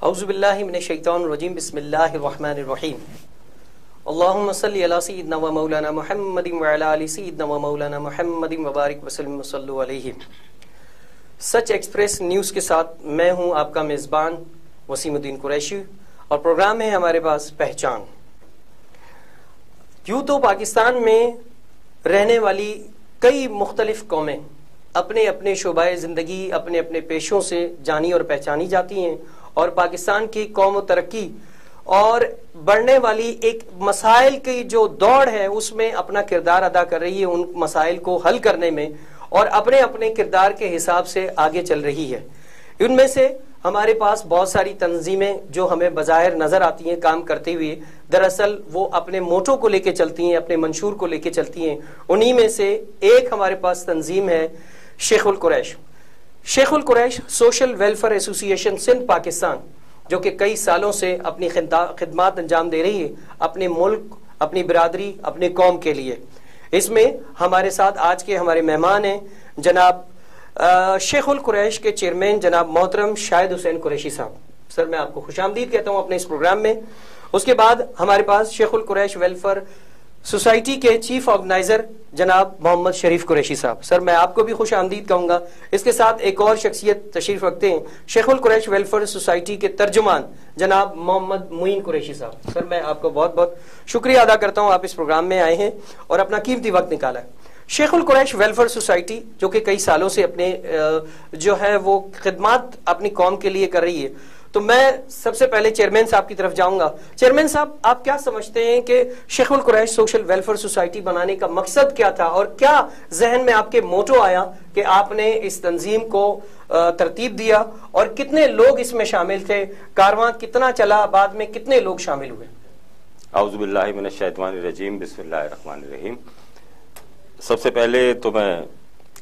اعوذ باللہ من الشیطان الرجیم بسم اللہ الرحمن الرحیم اللہم صلی علی سیدنا و مولانا محمد وعلی آل سیدنا و مولانا محمد وبارک وسلم صلو علیہ۔ سچ ایکسپریس نیوز کے ساتھ میں ہوں آپ کا میزبان وسیم الدین قریشی اور پروگرام ہے ہمارے پاس پہچان۔ یوں تو پاکستان میں رہنے والی کئی مختلف قومیں اپنے اپنے شعبۂ زندگی اپنے اپنے پیشوں سے جانی اور پہچانی جاتی ہیں، اور پاکستان کی قوم و ترقی اور بڑھنے والی ایک مسائل کی جو دوڑ ہے اس میں اپنا کردار ادا کر رہی ہے، ان مسائل کو حل کرنے میں، اور اپنے اپنے کردار کے حساب سے آگے چل رہی ہے۔ ان میں سے ہمارے پاس بہت ساری تنظیمیں جو ہمیں بظاہر نظر آتی ہیں کام کرتے ہوئے، دراصل وہ اپنے موٹو کو لے کے چلتی ہیں، اپنے منشور کو لے کے چلتی ہیں۔ انہی میں سے ایک ہمارے پاس تنظیم ہے شیخ القریش۔ شیخ القریش سوشل ویلفیئر ایسوسی ایشن سندھ پاکستان، جو کہ کئی سالوں سے اپنی خدمات انجام دے رہی ہے اپنے ملک، اپنی برادری، اپنے قوم کے لیے۔ اس میں ہمارے ساتھ آج کے ہمارے مہمان ہیں جناب شیخ القریش کے چیئرمین جناب محترم شاہد حسین قریشی صاحب۔ سر میں آپ کو خوش آمدید کہتا ہوں اپنے اس پروگرام میں۔ اس کے بعد ہمارے پاس شیخ القریش ویلفیئر سوسائٹی کے چیف آرگنائزر جناب محمد شریف قریشی صاحب۔ سر میں آپ کو بھی خوش آمدید کہوں گا۔ اس کے ساتھ ایک اور شخصیت تشریف رکھتے ہیں، شیخ القریش ویلفیئر سوسائٹی کے ترجمان جناب محمد معین قریشی صاحب۔ سر میں آپ کو بہت بہت شکریہ ادا کرتا ہوں، آپ اس پروگرام میں آئے ہیں اور اپنا قیمتی وقت نکالا ہے۔ شیخ القریش ویلفیئر سوسائٹی جو کہ کئی سالوں سے اپنے جو ہے وہ خدمات اپنی قوم کے لیے کر رہی ہے، تو میں سب سے پہلے چیئرمین صاحب کی طرف جاؤں گا۔ چیئرمین صاحب، آپ کیا سمجھتے ہیں کہ شیخ القریش سوشل ویلفیئر سوسائٹی بنانے کا مقصد کیا تھا، اور کیا ذہن میں آپ کے موٹو آیا کہ آپ نے اس تنظیم کو ترتیب دیا، اور کتنے لوگ اس میں شامل تھے، کارواں کتنا چلا، بعد میں کتنے لوگ شامل ہوئے؟ اعوذ باللہ من الشیطان الرجیم بسم اللہ الرحمن الرحیم۔ سب سے پہلے تو میں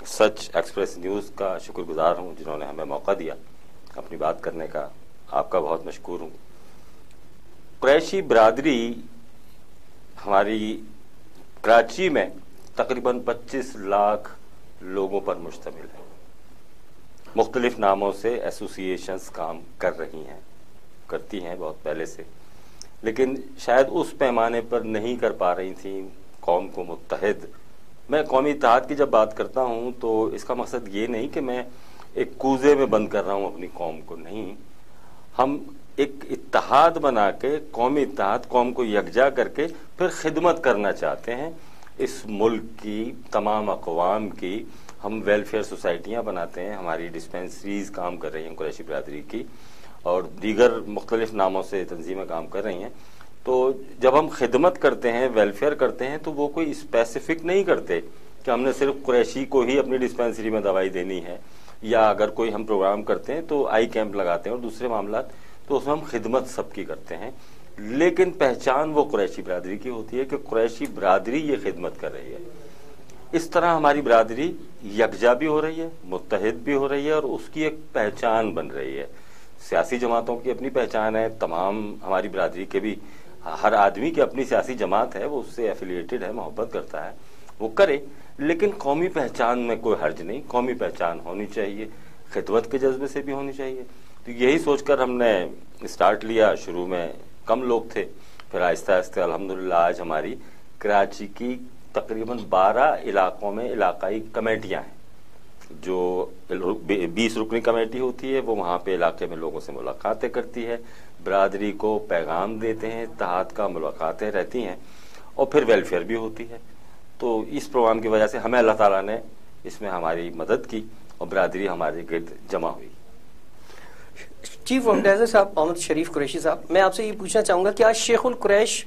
سچ ایکسپریس نیوز کا شکر گزار ہوں جنہوں نے ہمیں موقع دیا اپنی بات کرنے کا، آپ کا بہت مشکور ہوں۔ قریشی برادری ہماری کراچی میں تقریباً 25 لاکھ لوگوں پر مشتمل ہے۔ مختلف ناموں سے ایسوسی ایشنز کام کر رہی ہیں، کرتی ہیں بہت پہلے سے، لیکن شاید اس پیمانے پر نہیں کر پا رہی تھیں قوم کو متحد۔ میں قومی اتحاد کی جب بات کرتا ہوں تو اس کا مقصد یہ نہیں کہ میں ایک کوزے میں بند کر رہا ہوں اپنی قوم کو، نہیں، ہم ایک اتحاد بنا کے قومی اتحاد، قوم کو یکجا کر کے پھر خدمت کرنا چاہتے ہیں اس ملک کی تمام اقوام کی۔ ہم ویلفیئر سوسائٹیاں بناتے ہیں، ہماری ڈسپینسریز کام کر رہی ہیں قریشی برادری کی، اور دیگر مختلف ناموں سے تنظیمیں کام کر رہی ہیں۔ تو جب ہم خدمت کرتے ہیں، ویلفیئر کرتے ہیں، تو وہ کوئی اسپیسیفک نہیں کرتے کہ ہم نے صرف قریشی کو ہی اپنی ڈسپینسری میں دوائی دینی ہے، یا اگر کوئی ہم پروگرام کرتے ہیں تو آئی کیمپ لگاتے ہیں اور دوسرے معاملات، تو اس میں ہم خدمت سب کی کرتے ہیں، لیکن پہچان وہ قریشی برادری کی ہوتی ہے کہ قریشی برادری یہ خدمت کر رہی ہے۔ اس طرح ہماری برادری یکجا بھی ہو رہی ہے، متحد بھی ہو رہی ہے، اور اس کی ایک پہچان بن رہی ہے۔ سیاسی جماعتوں کی اپنی پہچان ہے، تمام ہماری برادری کے بھی، ہر آدمی کی اپنی سیاسی جماعت ہے، وہ اس سے ایفیلیٹڈ ہے، محبت کرتا ہے، وہ کرے، لیکن قومی پہچان میں کوئی حرج نہیں، قومی پہچان ہونی چاہیے، خدمت کے جذبے سے بھی ہونی چاہیے۔ تو یہی سوچ کر ہم نے اسٹارٹ لیا۔ شروع میں کم لوگ تھے، پھر آہستہ آہستہ الحمدللہ آج ہماری کراچی کی تقریباً 12 علاقوں میں علاقائی کمیٹیاں ہیں، جو 20 رکنی کمیٹی ہوتی ہے، وہ وہاں پہ علاقے میں لوگوں سے ملاقاتیں کرتی ہے، برادری کو پیغام دیتے ہیں، اتحاد کا ملاقاتیں رہتی ہیں، اور پھر ویلفیئر بھی ہوتی ہے۔ تو اس پروگرام کی وجہ سے ہمیں اللہ تعالیٰ نے اس میں ہماری مدد کی اور برادری ہمارے گرد جمع ہوئی۔ چیف آرگنائزر صاحب محمد شریف قریشی صاحب، میں آپ سے یہ پوچھنا چاہوں گا کہ آج شیخ القریش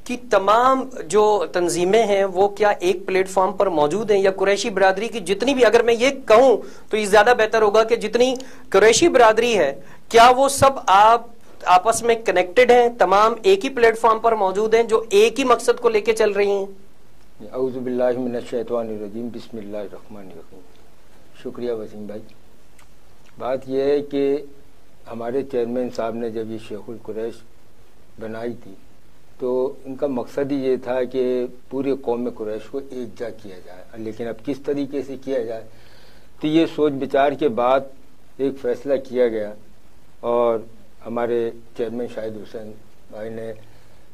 کی تمام جو تنظیمیں ہیں وہ کیا ایک پلیٹ فارم پر موجود ہیں، یا قریشی برادری کی جتنی بھی، اگر میں یہ کہوں تو یہ زیادہ بہتر ہوگا کہ جتنی قریشی برادری ہے کیا وہ سب آپ آپس میں کنیکٹڈ ہیں، تمام ایک ہی پلیٹ فارم پر موجود ہیں جو ایک ہی مقصد کو لے کے چل رہی ہیں؟ اعوذ باللہ من الشیطان الرجیم بسم اللہ الرحمن الرحیم۔ شکریہ وسیم بھائی۔ بات یہ ہے کہ ہمارے چیئرمین صاحب نے جب یہ شیخ القریش بنائی تھی تو ان کا مقصد ہی یہ تھا کہ پورے قوم قریش کو ایک جا کیا جائے، لیکن اب کس طریقے سے کیا جائے، تو یہ سوچ بچار کے بعد ایک فیصلہ کیا گیا، اور ہمارے چیئرمین شاہد حسین بھائی نے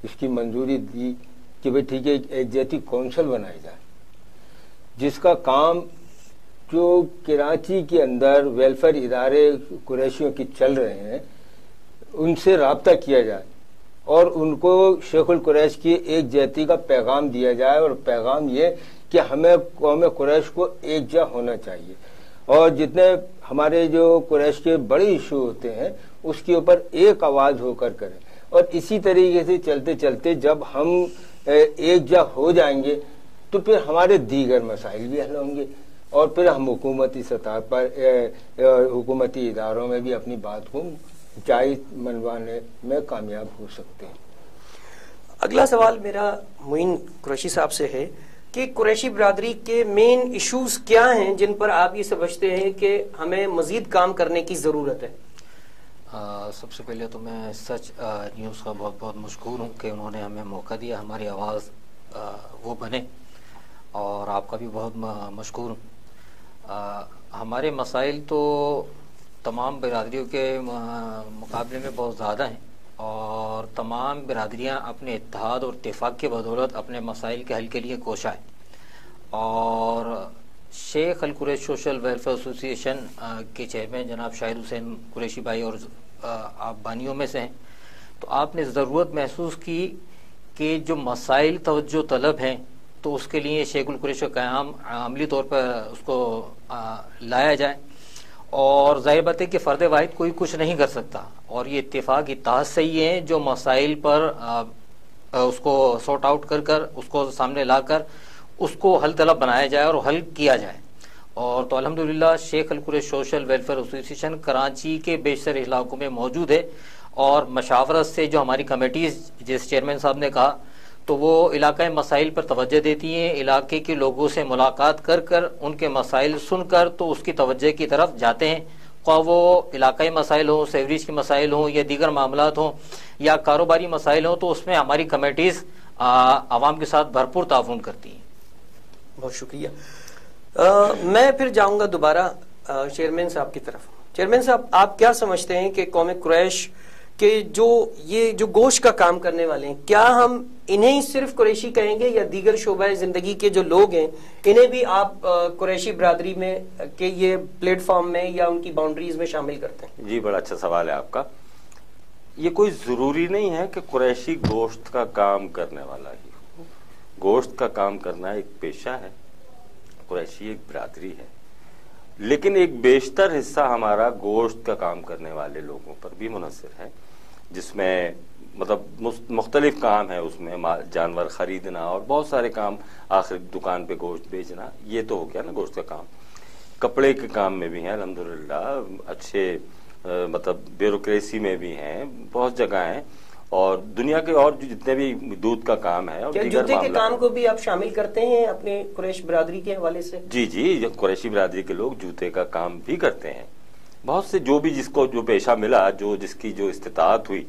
اس کی منظوری دی کہ بھئی ٹھیک ہے ایک جہتی کونسل بنائی جائے جس کا کام جو کراچی کے اندر ویلفیئر ادارے قریشیوں کی چل رہے ہیں ان سے رابطہ کیا جائے اور ان کو شیخ القریش کی ایک جہتی کا پیغام دیا جائے، اور پیغام یہ کہ ہمیں قوم قریش کو ایک جا ہونا چاہیے، اور جتنے ہمارے جو قریش کے بڑے ایشو ہوتے ہیں اس کے اوپر ایک آواز ہو کر کریں، اور اسی طریقے سے چلتے چلتے جب ہم ایک جا ہو جائیں گے تو پھر ہمارے دیگر مسائل بھی حل ہوں گے، اور پھر ہم حکومتی سطح پر حکومتی اداروں میں بھی اپنی بات کو جائز منوانے میں کامیاب ہو سکتے ہیں۔ اگلا سوال میرا معین قریشی صاحب سے ہے کہ قریشی برادری کے مین ایشوز کیا ہیں جن پر آپ یہ سمجھتے ہیں کہ ہمیں مزید کام کرنے کی ضرورت ہے؟ سب سے پہلے تو میں سچ نیوز کا بہت بہت مشکور ہوں کہ انہوں نے ہمیں موقع دیا، ہماری آواز وہ بنے، اور آپ کا بھی بہت مشکور ہوں۔ ہمارے مسائل تو تمام برادریوں کے مقابلے میں بہت زیادہ ہیں، اور تمام برادریاں اپنے اتحاد اور اتفاق کی بدولت اپنے مسائل کے حل کے لیے کوشاں ہیں، اور شیخ القریش سوشل ویلفیئر ایسوسی ایشن کے چیئرمین جناب شاہد حسین قریشی بھائی اور آپ بانیوں میں سے ہیں، تو آپ نے ضرورت محسوس کی کہ جو مسائل توجہ طلب ہیں تو اس کے لیے شیخ القریش کا قیام عملی طور پر اس کو لایا جائے، اور ظاہر بات ہے کہ فرد واحد کوئی کچھ نہیں کر سکتا، اور یہ اتفاق اتحاد سے ہی ہے جو مسائل پر اس کو سارٹ آؤٹ کر اس کو سامنے لا کر اس کو حل طلب بنایا جائے اور حل کیا جائے۔ اور تو الحمدللہ شیخ القریش سوشل ویلفیئر ایسوسی ایشن کراچی کے بیشتر علاقوں میں موجود ہے، اور مشاورت سے جو ہماری کمیٹیز جس چیئرمین صاحب نے کہا تو وہ علاقائی مسائل پر توجہ دیتی ہیں، علاقے کے لوگوں سے ملاقات کر ان کے مسائل سن کر تو اس کی توجہ کی طرف جاتے ہیں، خواہ وہ علاقائی مسائل ہوں، سیوریج کے مسائل ہوں، یا دیگر معاملات ہوں، یا کاروباری مسائل ہوں، تو اس میں ہماری کمیٹیز عوام کے ساتھ بھرپور تعاون کرتی ہیں۔ بہت شکریہ۔ میں پھر جاؤں گا دوبارہ چیئرمین صاحب کی طرف۔ چیئرمین صاحب، آپ کیا سمجھتے ہیں کہ قوم قریش کہ یہ جو گوشت کا کام کرنے والے ہیں، کیا ہم انہیں صرف قریشی کہیں گے یا دیگر شعبہ زندگی کے جو لوگ ہیں انہیں بھی آپ قریشی برادری میں کہ یہ پلیٹ فارم میں یا ان کی باؤنڈریز میں شامل کرتے ہیں؟ جی، بڑا اچھا سوال ہے آپ کا۔ یہ کوئی ضروری نہیں ہے کہ قریشی گوشت کا کام کرنے والا ہی ہو، گوشت کا کام کرنا ایک پیشہ ہے، قریشی ایک برادری ہے، لیکن ایک بیشتر حصہ ہمارا گوشت کا کام کرنے والے لوگوں پر بھی منحصر ہے، جس میں مطلب مختلف کام ہے، اس میں جانور خریدنا اور بہت سارے کام، آخر دکان پہ گوشت بیچنا، یہ تو ہو گیا نا گوشت کا کام۔ کپڑے کے کام میں بھی ہیں الحمدللہ، اچھے مطلب بیوروکریسی میں بھی ہیں، بہت جگہ ہیں، اور دنیا کے اور جتنے بھی دودھ کا کام ہے اور دیگر جوتے کے کام کو بھی آپ شامل کرتے ہیں اپنے قریش برادری کے حوالے سے؟ جی، قریشی برادری کے لوگ جوتے کا کام بھی کرتے ہیں، بہت سے جو بھی جس کو جو پیشہ ملا، جس کی جو استطاعت ہوئی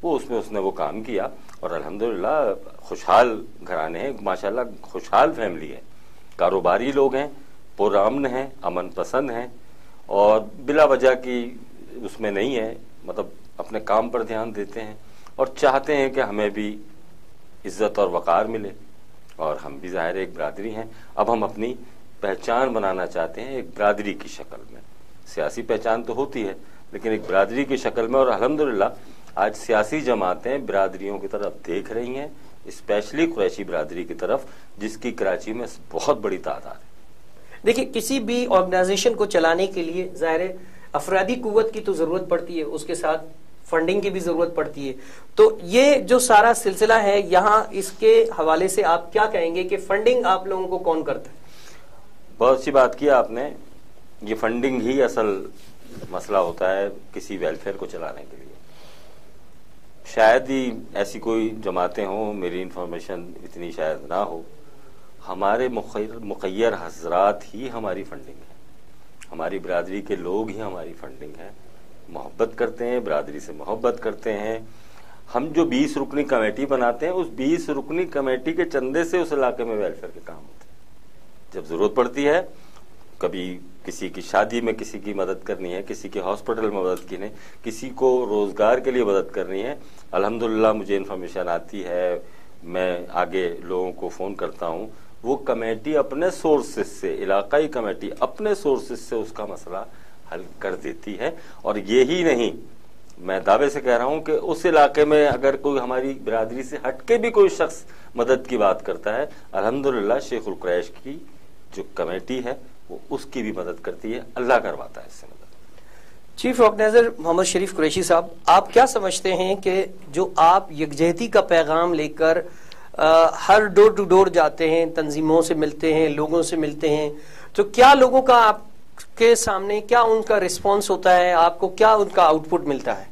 وہ اس نے وہ کام کیا، اور الحمدللہ خوشحال گھرانے ہیں، ماشاءاللہ خوشحال فیملی ہے، کاروباری لوگ ہیں، پرامن ہیں، امن پسند ہیں، اور بلا وجہ کی اس میں نہیں ہے، مطلب اپنے کام پر دھیان دیتے ہیں اور چاہتے ہیں کہ ہمیں بھی عزت اور وقار ملے، اور ہم بھی ظاہر ایک برادری ہیں۔ اب ہم اپنی پہچان بنانا چاہتے ہیں ایک برادری کی شکل میں، سیاسی پہچان تو ہوتی ہے لیکن ایک برادری کی شکل میں، اور الحمدللہ آج سیاسی جماعتیں برادریوں کی طرف دیکھ رہی ہیں، اسپیشلی قریشی برادری کی طرف، جس کی کراچی میں بہت بڑی تعداد ہے۔ دیکھیں، کسی بھی آرگنائزیشن کو چلانے کے لیے ظاہر افرادی قوت کی تو ضرورت پڑتی ہے، اس کے ساتھ فنڈنگ کی بھی ضرورت پڑتی ہے، تو یہ جو سارا سلسلہ ہے یہاں اس کے حوالے سے آپ کیا کہیں گے کہ فنڈنگ آپ لوگوں کو کون کرتا ہے؟ بہت سی بات کیا آپ نے، یہ فنڈنگ ہی اصل مسئلہ ہوتا ہے کسی ویلفیئر کو چلانے کے لیے۔ شاید ہی ایسی کوئی جماعتیں ہوں، میری انفارمیشن اتنی شاید نہ ہو، ہمارے مخیر حضرات ہی ہماری فنڈنگ ہے، ہماری برادری کے لوگ ہی ہماری فنڈنگ ہے، محبت کرتے ہیں، برادری سے محبت کرتے ہیں۔ ہم جو 20 رکنی کمیٹی بناتے ہیں، اس 20 رکنی کمیٹی کے چندے سے اس علاقے میں ویلفیئر کے کام ہوتے ہیں۔ جب ضرورت پڑتی ہے کبھی کسی کی شادی میں کسی کی مدد کرنی ہے، کسی کے ہاسپٹل میں مدد کرنی ہے، کسی کو روزگار کے لیے مدد کرنی ہے، الحمدللہ مجھے انفارمیشن آتی ہے، میں آگے لوگوں کو فون کرتا ہوں، وہ کمیٹی اپنے سورسز سے، علاقائی کمیٹی اپنے سورسز سے اس کا مسئلہ حل کر دیتی ہے۔ اور یہی نہیں، میں دعوے سے کہہ رہا ہوں کہ اس علاقے میں اگر کوئی ہماری برادری سے ہٹ کے بھی کوئی شخص مدد کی بات کرتا ہے، الحمدللہ شیخ القریش کی جو کمیٹی ہے وہ اس کی بھی مدد کرتی ہے، اللہ کرواتا ہے اس سے مدد۔ چیف آرگنائزر محمد شریف قریشی صاحب، آپ کیا سمجھتے ہیں کہ جو آپ یکجہتی کا پیغام لے کر ہر ڈور ٹو ڈور جاتے ہیں، تنظیموں سے ملتے ہیں، لوگوں سے ملتے ہیں، تو کیا لوگوں کا آپ کے سامنے کیا ان کا رسپانس ہوتا ہے؟ آپ کو کیا ان کا آؤٹ پٹ ملتا ہے؟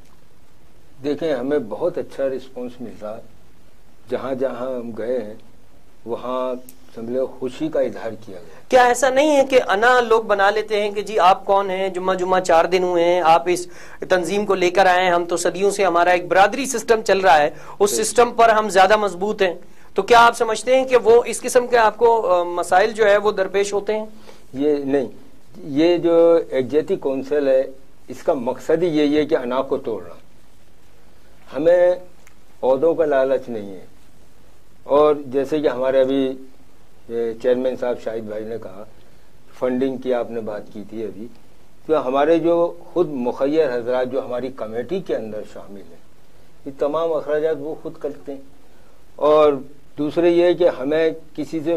دیکھیں، ہمیں بہت اچھا رسپانس مل رہا ہے، جہاں جہاں ہم گئے ہیں وہاں سمجھے خوشی کا اظہار کیا گیا۔ کیا ایسا نہیں ہے کہ انا لوگ بنا لیتے ہیں کہ جی آپ کون ہیں، جمعہ 4 دن ہوئے ہیں آپ اس تنظیم کو لے کر آئے ہیں، ہم تو صدیوں سے ہمارا ایک برادری سسٹم چل رہا ہے، اس سسٹم پر ہم زیادہ مضبوط ہیں، تو کیا آپ سمجھتے ہیں کہ وہ اس قسم کے آپ کو مسائل جو ہے وہ درپیش ہوتے ہیں؟ یہ نہیں، یہ جو یکجہتی کونسل ہے اس کا مقصد ہی یہی ہے کہ انا کو توڑنا، ہمیں عہدوں کا لالچ نہیں ہے۔ اور جیسے کہ ہمارے ابھی چیئرمین صاحب شاہد بھائی نے کہا، فنڈنگ کی آپ نے بات کی تھی ابھی، تو ہمارے جو خود مخیر حضرات جو ہماری کمیٹی کے اندر شامل ہیں، یہ تمام اخراجات وہ خود کرتے ہیں۔ اور دوسرے یہ ہے کہ ہمیں کسی سے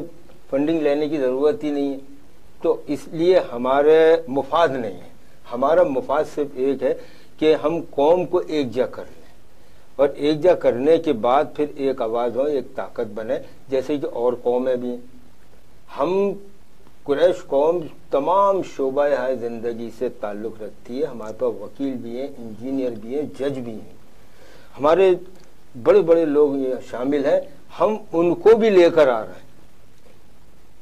فنڈنگ لینے کی ضرورت ہی نہیں ہے، تو اس لیے ہمارے مفاد نہیں ہے، ہمارا مفاد صرف ایک ہے کہ ہم قوم کو ایک جا کر لیں، اور ایک جا کرنے کے بعد پھر ایک آواز ہو، ایک طاقت بنے، جیسے کہ اور قومیں بھی ہیں۔ ہم قریش قوم تمام شعبہ زندگی سے تعلق رکھتی ہے، ہمارے پاس وکیل بھی ہیں، انجینئر بھی ہیں، جج بھی ہیں، ہمارے بڑے بڑے لوگ شامل ہیں، ہم ان کو بھی لے کر آ رہے ہیں،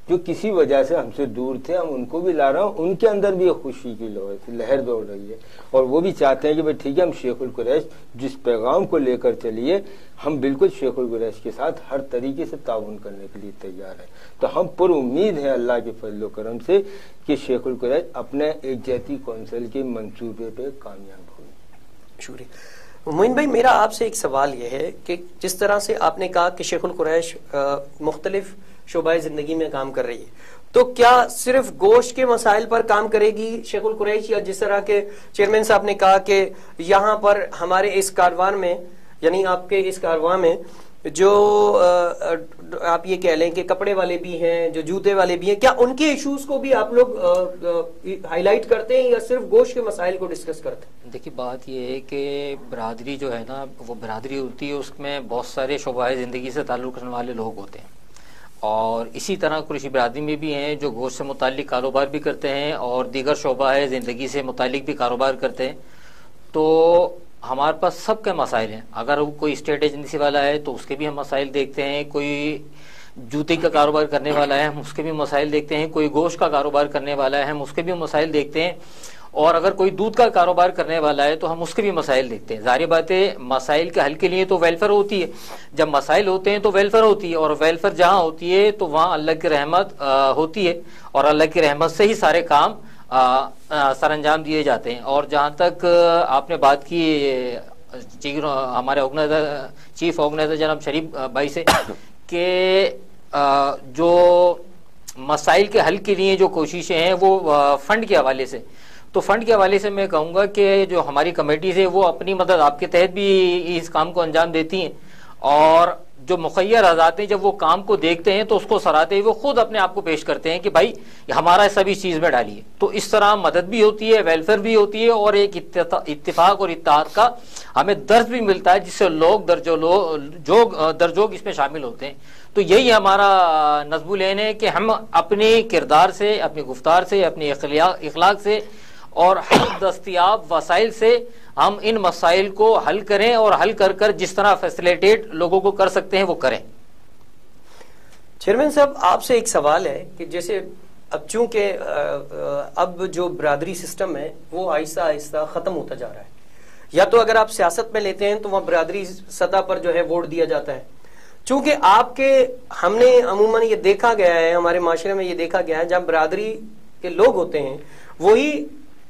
جو کسی وجہ سے ہم سے دور تھے، ہم ان کو بھی لا رہے ہیں، ان کے اندر بھی خوشی کی لہر دوڑ رہی ہے، اور وہ بھی چاہتے ہیں کہ بھائی ٹھیک ہے، ہم شیخ القریش جس پیغام کو لے کر چلیے، ہم بالکل شیخ القریش کے ساتھ ہر طریقے سے تعاون کرنے کے لیے تیار ہیں۔ تو ہم پر امید ہیں اللہ کے فضل و کرم سے کہ شیخ القریش اپنے یکجہتی کونسل کے منصوبے پہ کامیاب ہوئی۔ شکریہ۔ معین بھائی، میرا آپ سے ایک سوال یہ ہے کہ جس طرح سے آپ نے کہا کہ شیخ القریش مختلف شعبہ زندگی میں کام کر رہی ہے، تو کیا صرف گوشت کے مسائل پر کام کرے گی شیخ القریش، یا جس طرح کے چیئرمین صاحب نے کہا کہ یہاں پر ہمارے اس کاروان میں، یعنی آپ کے اس کاروان میں جو آپ یہ کہہ لیں کہ کپڑے والے بھی ہیں، جو جوتے والے بھی ہیں، کیا ان کے ایشوز کو بھی آپ لوگ ہائی لائٹ کرتے ہیں یا صرف گوشت کے مسائل کو ڈسکس کرتے ہیں؟ دیکھیے، بات یہ ہے کہ برادری جو ہے نا، وہ برادری ہوتی ہے، اس میں بہت سارے شعبہ زندگی سے تعلق رکھنے والے لوگ ہوتے ہیں، اور اسی طرح قریشی برادری میں بھی ہیں جو گوشت سے متعلق کاروبار بھی کرتے ہیں اور دیگر شعبہ زندگی سے متعلق بھی کاروبار کرتے ہیں۔ تو ہمارے پاس سب کے مسائل ہیں، اگر کوئی اسٹیٹ ایجنسی والا ہے تو اس کے بھی ہم مسائل دیکھتے ہیں، کوئی جوتے کا کاروبار کرنے والا ہے ہم اس کے بھی مسائل دیکھتے ہیں، کوئی گوشت کا کاروبار کرنے والا ہے ہم اس کے بھی مسائل دیکھتے ہیں، اور اگر کوئی دودھ کا کاروبار کرنے والا ہے تو ہم اس کے بھی مسائل دیکھتے ہیں۔ ظاہر بات ہے، مسائل کے حل کے لیے تو ویلفیئر ہوتی ہے، جب مسائل ہوتے ہیں تو ویلفیئر ہوتی ہے، اور ویلفیئر جہاں ہوتی ہے تو وہاں اللہ کی رحمت ہوتی ہے، اور اللہ کی رحمت سے ہی سارے کام سر انجام دیے جاتے ہیں۔ اور جہاں تک آپ نے بات کی ہمارے چیف آرگنائزر جناب شریف بھائی سے کہ جو مسائل کے حل کے لیے جو کوششیں ہیں وہ فنڈ کے حوالے سے، تو فنڈ کے حوالے سے میں کہوں گا کہ جو ہماری کمیٹیز ہے وہ اپنی مدد آپ کے تحت بھی اس کام کو انجام دیتی ہیں، اور جو مخیر حضرات ہیں جب وہ کام کو دیکھتے ہیں تو اس کو سراہتے ہوئے وہ خود اپنے آپ کو پیش کرتے ہیں کہ بھائی ہمارا سب اس چیز میں ڈالیے۔ تو اس طرح مدد بھی ہوتی ہے، ویلفیئر بھی ہوتی ہے، اور ایک اتفاق اور اتحاد کا ہمیں درس بھی ملتا ہے، جس سے لوگ درجوگ اس میں شامل ہوتے ہیں۔ تو یہی ہمارا نصب العین ہے کہ ہم اپنے کردار سے، اپنی گفتار سے، اپنی اخلاق سے اور ہر دستیاب وسائل سے ہم ان مسائل کو حل کریں، اور حل کر کر جس طرح فیسیلیٹیٹ لوگوں کو کر سکتے ہیں وہ کریں۔ چیئرمین صاحب، آپ سے ایک سوال ہے کہ جیسے اب چونکہ اب جو برادری سسٹم ہے وہ آہستہ آہستہ ختم ہوتا جا رہا ہے، یا تو اگر آپ سیاست میں لیتے ہیں تو وہاں برادری سطح پر جو ہے ووٹ دیا جاتا ہے، چونکہ آپ کے ہم نے عموماً یہ دیکھا گیا ہے، ہمارے معاشرے میں یہ دیکھا گیا ہے، جب برادری کے لوگ ہوتے ہیں وہی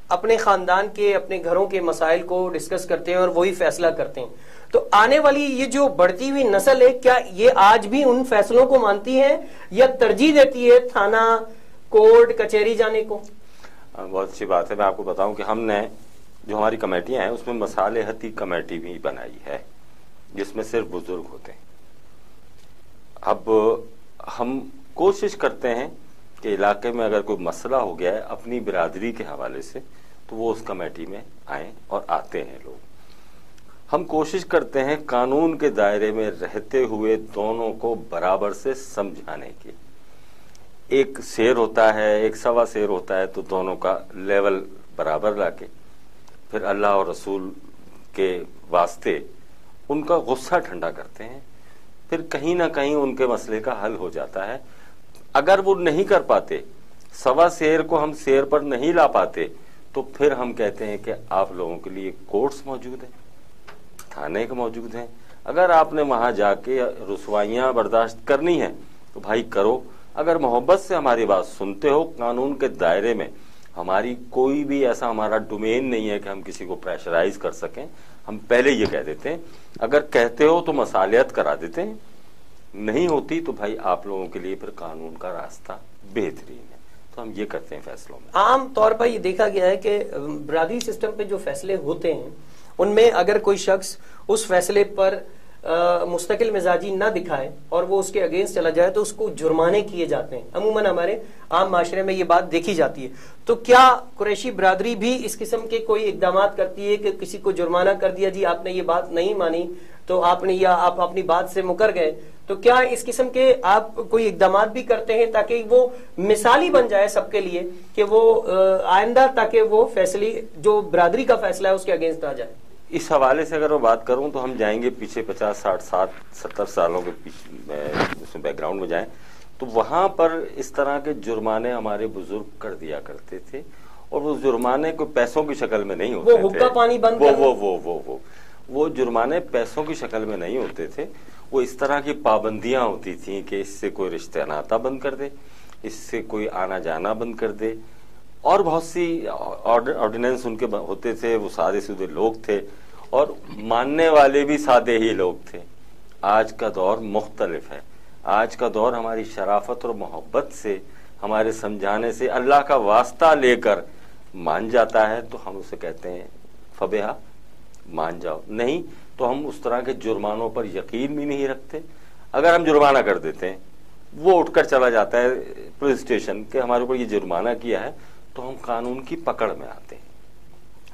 اپنے خاندان کے اپنے گھروں کے مسائل کو ڈسکس کرتے ہیں اور وہی فیصلہ کرتے ہیں. تو آنے والی یہ جو بڑھتی ہوئی نسل ہے کیا یہ آج بھی ان فیصلوں کو مانتی ہے یا ترجیح دیتی ہے تھانہ کورٹ کچہری جانے کو؟ بہت اچھی بات ہے. میں آپ کو بتاؤں کہ ہم نے جو ہماری کمیٹیاں ہیں اس میں مصالحتی کمیٹی بھی بنائی ہے جس میں صرف بزرگ ہوتے ہیں. اب ہم کوشش کرتے ہیں کہ علاقے میں اگر کوئی مسئلہ ہو گیا ہے اپنی برادری کے حوالے سے تو وہ اس کمیٹی میں آئیں اور آتے ہیں لوگ. ہم کوشش کرتے ہیں قانون کے دائرے میں رہتے ہوئے دونوں کو برابر سے سمجھانے کی. ایک سیر ہوتا ہے ایک سوا سیر ہوتا ہے تو دونوں کا لیول برابر لا کے پھر اللہ اور رسول کے واسطے ان کا غصہ ٹھنڈا کرتے ہیں. پھر کہیں نہ کہیں ان کے مسئلے کا حل ہو جاتا ہے. اگر وہ نہیں کر پاتے سوا سیر کو ہم سیر پر نہیں لا پاتے تو پھر ہم کہتے ہیں کہ آپ لوگوں کے لیے کورٹس موجود ہیں تھانے کے موجود ہیں. اگر آپ نے وہاں جا کے رسوائیاں برداشت کرنی ہیں تو بھائی کرو. اگر محبت سے ہماری بات سنتے ہو قانون کے دائرے میں ہماری کوئی بھی ایسا ہمارا ڈومین نہیں ہے کہ ہم کسی کو پریشرائز کر سکیں. ہم پہلے یہ کہہ دیتے ہیں اگر کہتے ہو تو مصالحت کرا دیتے ہیں نہیں ہوتی تو بھائی آپ لوگوں کے لیے پھر قانون کا راستہ بہترین ہے. تو ہم یہ کرتے ہیں فیصلوں میں. عام طور پر یہ دیکھا گیا ہے کہ برادری سسٹم پہ جو فیصلے ہوتے ہیں ان میں اگر کوئی شخص اس فیصلے پر مستقل مزاجی نہ دکھائے اور وہ اس کے اگینسٹ چلا جائے تو اس کو جرمانے کیے جاتے ہیں. عموماً ہمارے عام معاشرے میں یہ بات دیکھی جاتی ہے. تو کیا قریشی برادری بھی اس قسم کے کوئی اقدامات کرتی ہے کہ کسی کو جرمانہ کر دیا جی آپ نے یہ بات نہیں مانی تو آپ نے یا آپ اپنی بات سے مکر گئے تو کیا اس قسم کے آپ کوئی اقدامات بھی کرتے ہیں تاکہ وہ مثالی بن جائے سب کے لیے کہ وہ آئندہ تاکہ وہ فیصلے جو برادری کا فیصلہ ہے اس کے اگینسٹ آ جائے؟ اس حوالے سے اگر میں بات کروں تو ہم جائیں گے پیچھے 50 60 70 سالوں کے پیچھے بیک گراؤنڈ میں جائیں تو وہاں پر اس طرح کے جرمانے ہمارے بزرگ کر دیا کرتے تھے اور وہ جرمانے کو پیسوں کی شکل میں نہیں ہوتے تھے. وہ حقہ پانی بند وہ جرمانے پیسوں کی شکل میں نہیں ہوتے تھے. وہ اس طرح کی پابندیاں ہوتی تھیں کہ اس سے کوئی رشتہ ناتا بند کر دے اس سے کوئی آنا جانا بند کر دے اور بہت سی آرڈیننس ان کے ہوتے تھے. وہ سادے سودے لوگ تھے اور ماننے والے بھی سادے ہی لوگ تھے. آج کا دور مختلف ہے. آج کا دور ہماری شرافت اور محبت سے ہمارے سمجھانے سے اللہ کا واسطہ لے کر مان جاتا ہے تو ہم اسے کہتے ہیں فبیہا مان جاؤ. نہیں تو ہم اس طرح کے جرمانوں پر یقین بھی نہیں رکھتے. اگر ہم جرمانہ کر دیتے ہیں وہ اٹھ کر چلا جاتا ہے پولیس اسٹیشن کہ ہمارے اوپر یہ جرمانہ کیا ہے تو ہم قانون کی پکڑ میں آتے ہیں.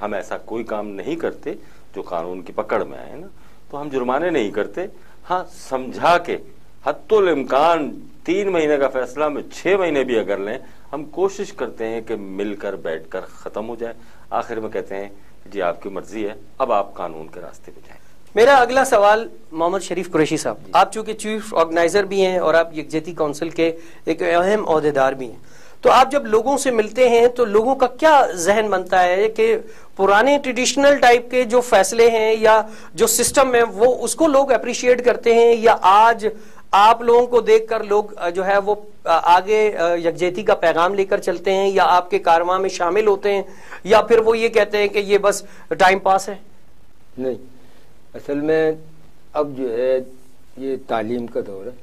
ہم ایسا کوئی کام نہیں کرتے جو قانون کی پکڑ میں آئے نا تو ہم جرمانے نہیں کرتے. ہاں سمجھا کے حتی الامکان 3 مہینے کا فیصلہ میں 6 مہینے بھی اگر لیں ہم کوشش کرتے ہیں کہ مل کر بیٹھ کر ختم ہو جائے. آخر میں کہتے ہیں جی آپ کی مرضی ہے اب آپ قانون کے راستے پہ جائیں. میرا اگلا سوال محمد شریف قریشی صاحب, آپ چونکہ چیف آرگنائزر بھی ہیں اور آپ یکجہتی کونسل کے ایک اہم عہدیدار بھی ہیں, تو آپ جب لوگوں سے ملتے ہیں تو لوگوں کا کیا ذہن بنتا ہے کہ پرانے ٹریڈیشنل ٹائپ کے جو فیصلے ہیں یا جو سسٹم ہے وہ اس کو لوگ اپریشیٹ کرتے ہیں یا آج آپ لوگوں کو دیکھ کر لوگ جو ہے وہ آگے یکجہتی کا پیغام لے کر چلتے ہیں یا آپ کے کارواں میں شامل ہوتے ہیں یا پھر وہ یہ کہتے ہیں کہ یہ بس ٹائم پاس ہے؟ نہیں, اصل میں اب جو ہے یہ تعلیم کا دور ہے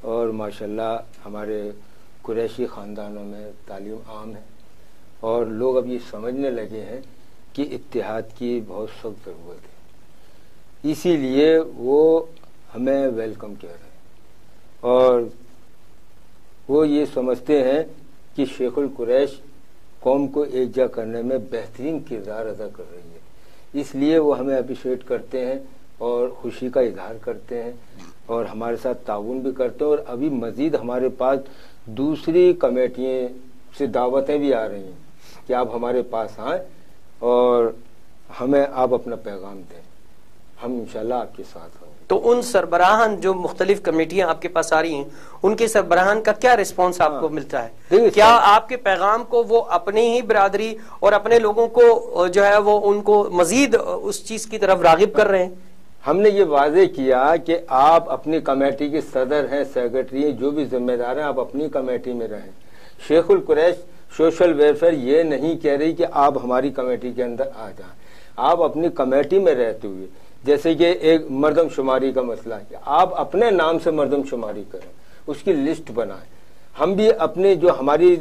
اور ماشاءاللہ ہمارے قریشی خاندانوں میں تعلیم عام ہے اور لوگ اب یہ سمجھنے لگے ہیں کہ اتحاد کی بہت سخت ضرورت ہے. اسی لیے وہ ہمیں ویلکم کہہ رہے ہیں اور وہ یہ سمجھتے ہیں کہ شیخ القریش قوم کو یکجا کرنے میں بہترین کردار ادا کر رہی ہے. اس لیے وہ ہمیں اپریشیٹ کرتے ہیں اور خوشی کا اظہار کرتے ہیں اور ہمارے ساتھ تعاون بھی کرتے ہیں. اور ابھی مزید ہمارے پاس دوسری کمیٹیوں سے دعوتیں بھی آ رہی ہیں کہ آپ ہمارے پاس آئیں اور ہمیں آپ اپنا پیغام دیں, ہم انشاءاللہ آپ کے ساتھ ہوں. تو ان سربراہان جو مختلف کمیٹیاں آپ کے پاس آ رہی ہیں ان کے سربراہان کا کیا رسپانس آپ کو ملتا ہے؟ کیا آپ کے پیغام کو وہ اپنی ہی برادری اور اپنے لوگوں کو جو ہے وہ ان کو مزید اس چیز کی طرف راغب کر رہے ہیں؟ ہم نے یہ واضح کیا کہ آپ اپنی کمیٹی کے صدر ہیں, سیکرٹری ہیں, جو بھی ذمہ دار ہیں آپ اپنی کمیٹی میں رہیں. شیخ القریش سوشل ویلفیئر یہ نہیں کہہ رہی کہ آپ ہماری کمیٹی کے اندر آ جائیں. آپ اپنی کمیٹی میں رہتے ہوئے، جیسے کہ ایک مردم شماری کا مسئلہ ہے، کہ آپ اپنے نام سے مردم شماری کریں، اس کی لسٹ بنائیں. ہم بھی اپنے جو ہماری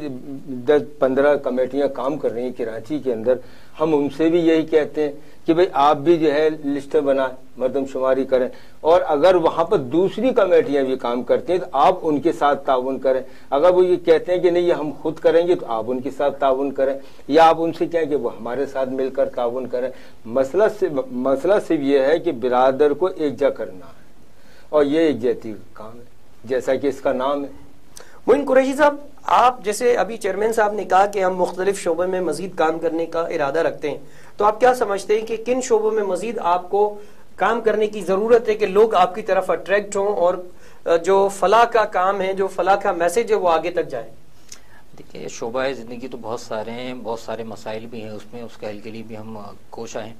10-15 کمیٹیاں کام کر رہی ہیں کراچی کے اندر، ہم ان سے بھی یہی کہتے ہیں کہ بھئی آپ بھی جو ہے لسٹیں بنائیں، مردم شماری کریں. اور اگر وہاں پر دوسری کمیٹیاں بھی کام کرتی ہیں تو آپ ان کے ساتھ تعاون کریں. اگر وہ یہ کہتے ہیں کہ نہیں یہ ہم خود کریں گے تو آپ ان کے ساتھ تعاون کریں، یا آپ ان سے کہیں کہ وہ ہمارے ساتھ مل کر تعاون کریں. مسئلہ صرف یہ ہے کہ برادر کو یکجا کرنا ہے، اور یہ یکجہتی کا کام ہے جیسا کہ اس کا نام ہے. معین قریشی صاحب، آپ جیسے ابھی چیئرمین صاحب نے کہا کہ ہم مختلف شعبوں میں مزید کام کرنے کا ارادہ رکھتے ہیں، تو آپ کیا سمجھتے ہیں کہ کن شعبوں میں مزید آپ کو کام کرنے کی ضرورت ہے کہ لوگ آپ کی طرف اٹریکٹ ہوں اور جو فلاح کا کام ہے، جو فلاح کا میسج ہے، وہ آگے تک جائے؟ دیکھیے، شعبہ زندگی تو بہت سارے ہیں، بہت سارے مسائل بھی ہیں اس میں، اس کے حل کے لیے بھی ہم کوشاں ہیں.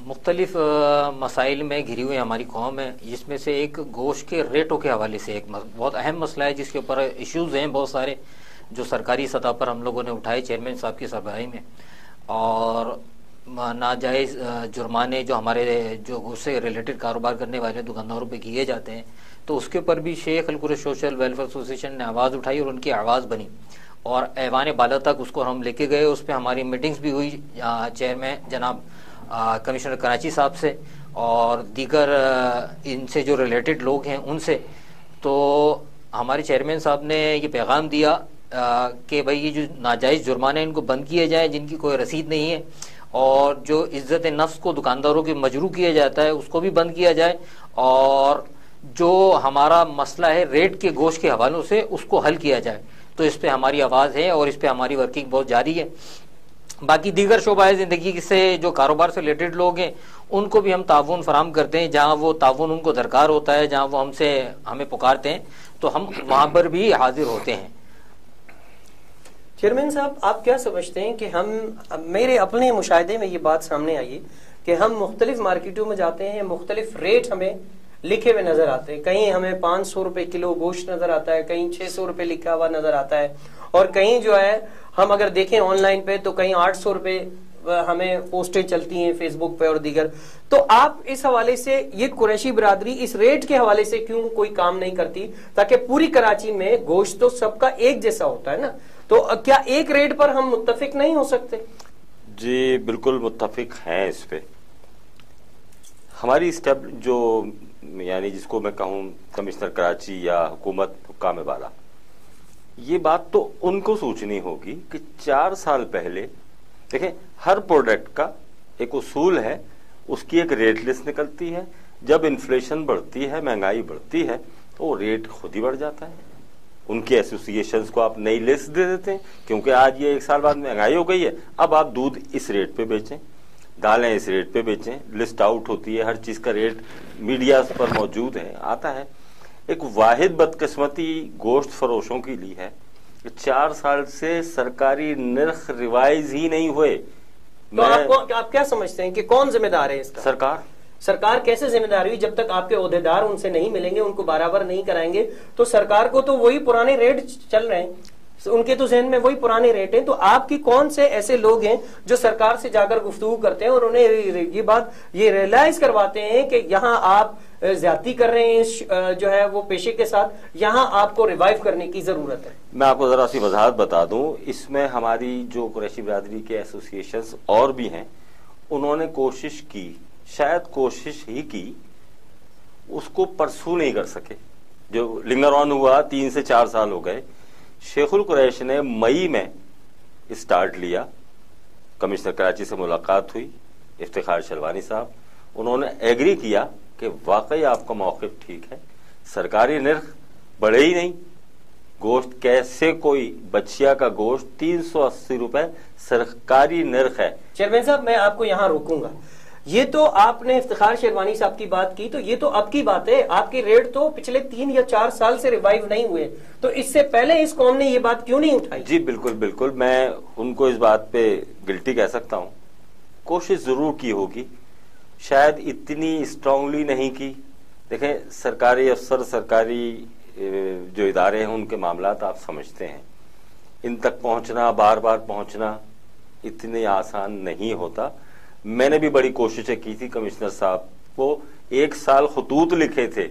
مختلف مسائل میں گھری ہوئی ہماری قوم ہے، جس میں سے ایک گوشت کے ریٹوں کے حوالے سے ایک بہت اہم مسئلہ ہے، جس کے اوپر ایشوز ہیں بہت سارے جو سرکاری سطح پر ہم لوگوں نے اٹھائے چیئرمین صاحب کی سربراہی میں. اور ناجائز جرمانے جو ہمارے جو گوشت سے ریلیٹڈ کاروبار کرنے والے دکانداروں پہ کیے جاتے ہیں، تو اس کے اوپر بھی شیخ القریش سوشل ویلفیئر ایسوسی ایشن نے آواز اٹھائی اور ان کی آواز بنی، اور ایوان بالا تک اس کو ہم لے کے گئے. اس پہ ہماری میٹنگز بھی ہوئی چیئرمین جناب کمشنر کراچی صاحب سے اور دیگر ان سے جو ریلیٹڈ لوگ ہیں ان سے. تو ہمارے چیئرمین صاحب نے یہ پیغام دیا کہ بھائی یہ جو ناجائز جرمانے ان کو بند کیے جائیں جن کی کوئی رسید نہیں ہے، اور جو عزت نفس کو دکانداروں کے مجروح کیا جاتا ہے اس کو بھی بند کیا جائے، اور جو ہمارا مسئلہ ہے ریٹ کے گوشت کے حوالوں سے اس کو حل کیا جائے. تو اس پہ ہماری آواز ہے اور اس پہ ہماری ورکنگ بہت جاری ہے. باقی دیگر شعبہ زندگی سے جو کاروبار سے ریلیٹڈ لوگ ہیں ان کو بھی ہم تعاون فراہم کرتے ہیں، جہاں وہ تعاون ان کو درکار ہوتا ہے، جہاں وہ ہمیں پکارتے ہیں تو ہم وہاں پر بھی حاضر ہوتے ہیں. چیئرمین صاحب، آپ کیا سمجھتے ہیں کہ میرے اپنے مشاہدے میں یہ بات سامنے آئی کہ ہم مختلف مارکیٹوں میں جاتے ہیں، مختلف ریٹ ہمیں لکھے ہوئے نظر آتے ہیں. کہیں ہمیں 500 روپے کلو گوشت نظر آتا ہے، کہیں 600 روپے لکھا ہوا نظر آتا ہے، اور کہیں جو ہے ہم اگر دیکھیں آن لائن پہ تو کہیں 800 روپے ہمیں پوسٹیں چلتی ہیں فیس بک پہ اور دیگر. تو آپ اس حوالے سے یہ قریشی برادری اس ریٹ کے حوالے سے کیوں کوئی کام نہیں کرتی تاکہ پوری کراچی میں گوشت تو سب کا ایک جیسا ہوتا ہے نا، تو کیا ایک ریٹ پر ہم متفق نہیں ہو سکتے؟ جی بالکل متفق ہیں اس پہ. ہماری اسٹیپ جو یعنی جس کو میں کہوں کمشنر کراچی یا حکومت حکام بالا، یہ بات تو ان کو سوچنی ہوگی کہ 4 سال پہلے دیکھیں ہر پروڈکٹ کا ایک اصول ہے، اس کی ایک ریٹ لسٹ نکلتی ہے. جب انفلیشن بڑھتی ہے، مہنگائی بڑھتی ہے تو ریٹ خود ہی بڑھ جاتا ہے. ان کے ایسوسی ایشنز کو آپ نئی لسٹ دے دیتے ہیں کیونکہ آج یہ 1 سال بعد مہنگائی ہو گئی ہے، اب آپ دودھ اس ریٹ پہ بیچیں، دالیں اس ریٹ پہ بیچیں. لسٹ آؤٹ ہوتی ہے، ہر چیز کا ریٹ میڈیا پر موجود ہے، آتا ہے. ایک واحد بدقسمتی گوشت فروشوں کے لیے ہے کہ 4 سال سے سرکاری نرخ ریوائز ہی نہیں ہوئے. آپ کیا سمجھتے ہیں کہ کون ذمہ دار ہے اس کا؟ سرکار کیسے ذمہ دار ہوئی؟ جب تک آپ کے عہدیدار ان سے نہیں ملیں گے، ان کو برابر نہیں کرائیں گے تو سرکار کو تو وہی پرانے ریٹ چل رہے ہیں، ان کے تو ذہن میں وہی پرانے ریٹ ہیں. تو آپ کی کون سے ایسے لوگ ہیں جو سرکار سے جا کر گفتگو کرتے ہیں اور انہیں یہ ریئلائز کرواتے ہیں کہ یہاں آپ زیادتی کر رہے ہیں جو ہے وہ پیشے کے ساتھ، یہاں آپ کو ریوائیو کرنے کی ضرورت ہے؟ میں آپ کو ذرا سی وضاحت بتا دوں. اس میں ہماری جو قریشی برادری کے ایسوسی ایشنز اور بھی ہیں، انہوں نے کوشش کی، شاید کوشش ہی کی، اس کو پرسو نہیں کر سکے. جو لنگر آن ہوا 3 سے 4 سال ہو گئے. شیخ القریش نے مئی میں اسٹارٹ لیا، کمشنر کراچی سے ملاقات ہوئی، افتخار شلوانی صاحب، انہوں نے ایگری کیا کہ واقعی آپ کا موقف ٹھیک ہے، سرکاری نرخ بڑھے ہی نہیں. گوشت کیسے کوئی بچیا کا گوشت 380 روپے سرکاری نرخ ہے. چیئرمین صاحب میں آپ کو یہاں روکوں گا. یہ تو آپ نے افتخار شیروانی صاحب کی بات کی، تو یہ تو اب کی بات ہے. آپ کے ریٹ تو پچھلے 3 یا 4 سال سے ریوائیو نہیں ہوئے، تو اس سے پہلے اس قوم نے یہ بات کیوں نہیں اٹھائی؟ جی بالکل میں ان کو اس بات پہ گلٹی کہہ سکتا ہوں. کوشش ضرور کی ہوگی، شاید اتنی اسٹرانگلی نہیں کی. دیکھیں سرکاری افسر، سرکاری جو ادارے ہیں ان کے معاملات آپ سمجھتے ہیں. ان تک پہنچنا، بار بار پہنچنا اتنی آسان نہیں ہوتا. میں نے بھی بڑی کوششیں کی تھی کمشنر صاحب کو، 1 سال خطوط لکھے تھے،